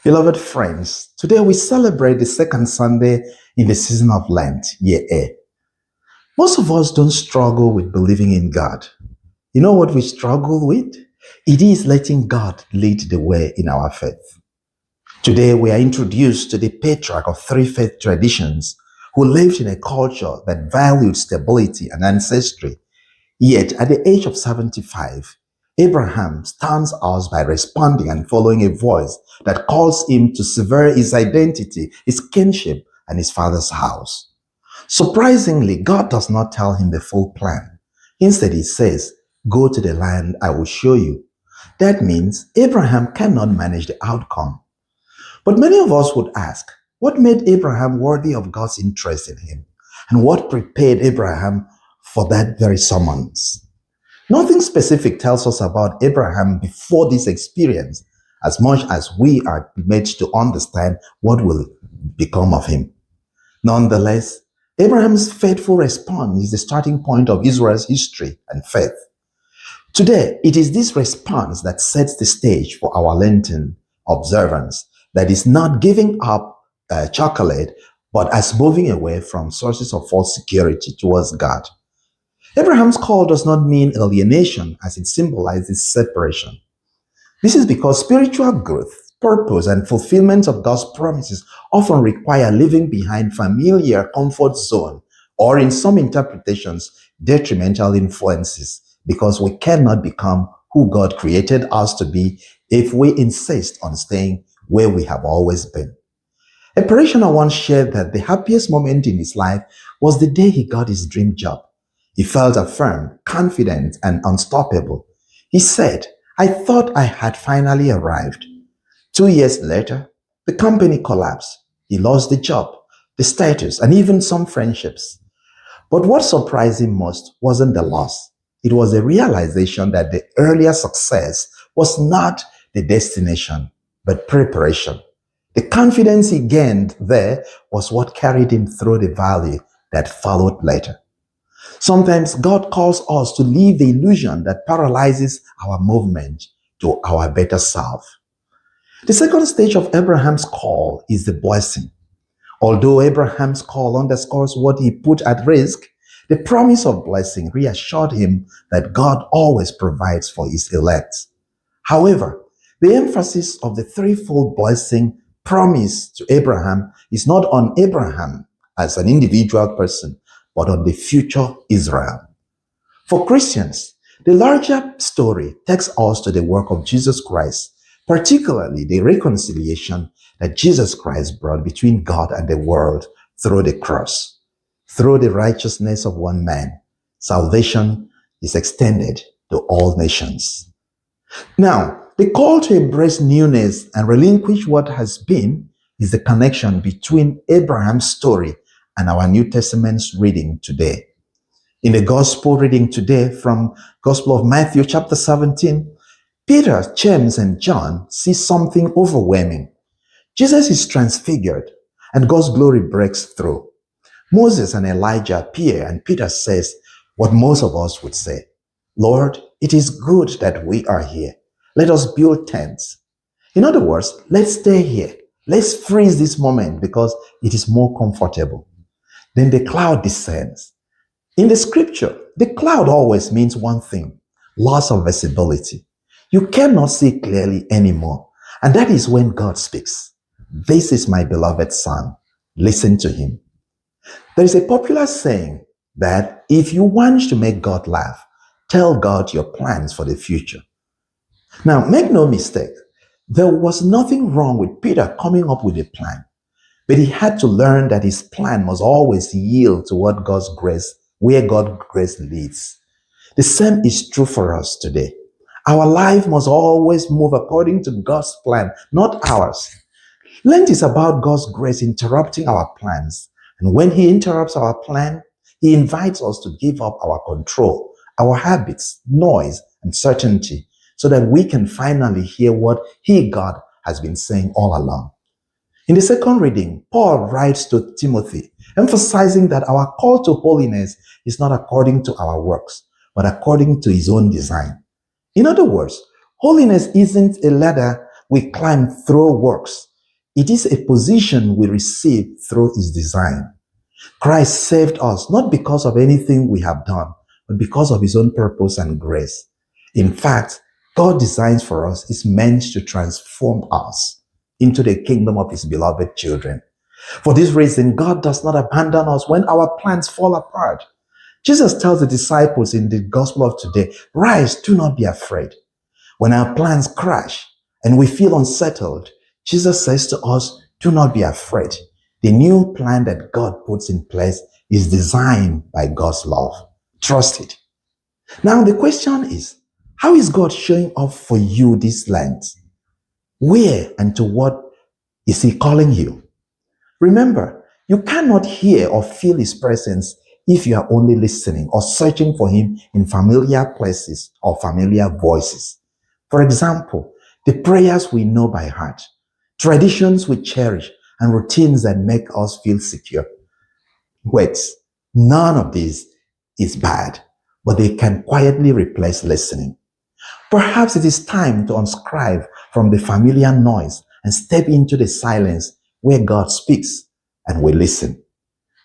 Beloved friends, today we celebrate the second Sunday in the season of Lent, year A. Most of us don't struggle with believing in God. You know what we struggle with? It is letting God lead the way in our faith. Today we are introduced to the patriarch of three faith traditions who lived in a culture that valued stability and ancestry. Yet at the age of 75, Abraham stuns us by responding and following a voice that calls him to sever his identity, his kinship, and his father's house. Surprisingly, God does not tell him the full plan. Instead, he says, "Go to the land I will show you." That means Abraham cannot manage the outcome. But many of us would ask, what made Abraham worthy of God's interest in him? And what prepared Abraham for that very summons? Nothing specific tells us about Abraham before this experience, as much as we are made to understand what will become of him. Nonetheless, Abraham's faithful response is the starting point of Israel's history and faith. Today, it is this response that sets the stage for our Lenten observance, that is not giving up chocolate, but as moving away from sources of false security towards God. Abraham's call does not mean alienation as it symbolizes separation. This is because spiritual growth, purpose, and fulfillment of God's promises often require leaving behind familiar comfort zone, or in some interpretations, detrimental influences, because we cannot become who God created us to be if we insist on staying where we have always been. A parishioner once shared that the happiest moment in his life was the day he got his dream job. He felt affirmed, confident, and unstoppable. He said, "I thought I had finally arrived." 2 years later, the company collapsed. He lost the job, the status, and even some friendships. But what surprised him most wasn't the loss. It was the realization that the earlier success was not the destination, but preparation. The confidence he gained there was what carried him through the valley that followed later. Sometimes God calls us to leave the illusion that paralyzes our movement to our better self. The second stage of Abraham's call is the blessing. Although Abraham's call underscores what he put at risk, the promise of blessing reassured him that God always provides for his elect. However, the emphasis of the threefold blessing promised to Abraham is not on Abraham as an individual person, but on the future Israel. For Christians, the larger story takes us to the work of Jesus Christ, particularly the reconciliation that Jesus Christ brought between God and the world through the cross. Through the righteousness of one man, salvation is extended to all nations. Now, the call to embrace newness and relinquish what has been is the connection between Abraham's story and our New Testament's reading today. In the gospel reading today from Gospel of Matthew chapter 17, Peter, James, and John see something overwhelming. Jesus is transfigured and God's glory breaks through. Moses and Elijah appear and Peter says what most of us would say, "Lord, it is good that we are here. Let us build tents." In other words, let's stay here. Let's freeze this moment because it is more comfortable. Then the cloud descends. In the scripture, the cloud always means one thing: loss of visibility. You cannot see clearly anymore. And that is when God speaks. "This is my beloved Son. Listen to him." There is a popular saying that if you want to make God laugh, tell God your plans for the future. Now, make no mistake, there was nothing wrong with Peter coming up with a plan, but he had to learn that his plan must always yield to what God's grace, where God's grace leads. The same is true for us today. Our life must always move according to God's plan, not ours. Lent is about God's grace interrupting our plans. And when he interrupts our plan, he invites us to give up our control, our habits, noise, and certainty, so that we can finally hear what he, God, has been saying all along. In the second reading, Paul writes to Timothy, emphasizing that our call to holiness is not according to our works, but according to his own design. In other words, holiness isn't a ladder we climb through works, It is a position we receive through his design. Christ saved us not because of anything we have done, but because of his own purpose and grace. In fact, God's designs for us is meant to transform us into the kingdom of his beloved children. For this reason, God does not abandon us when our plans fall apart. Jesus tells the disciples in the gospel of today, rise, do not be afraid. When our plans crash and we feel unsettled, Jesus says to us, do not be afraid. The new plan that God puts in place is designed by God's love. Trust it. Now the question is, how is God showing up for you this Lent? Where and to what is he calling you? Remember, you cannot hear or feel his presence if you are only listening or searching for him in familiar places or familiar voices. For example, the prayers we know by heart, traditions we cherish, and routines that make us feel secure. Wait, none of this is bad, but they can quietly replace listening. Perhaps it is time to unscribe from the familiar noise and step into the silence where God speaks and we listen.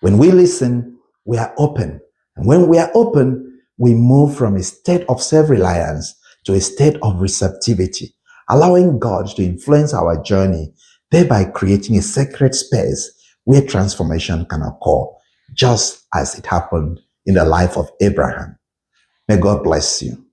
When we listen, we are open. And when we are open, we move from a state of self-reliance to a state of receptivity, allowing God to influence our journey, thereby creating a sacred space where transformation can occur, just as it happened in the life of Abraham. May God bless you.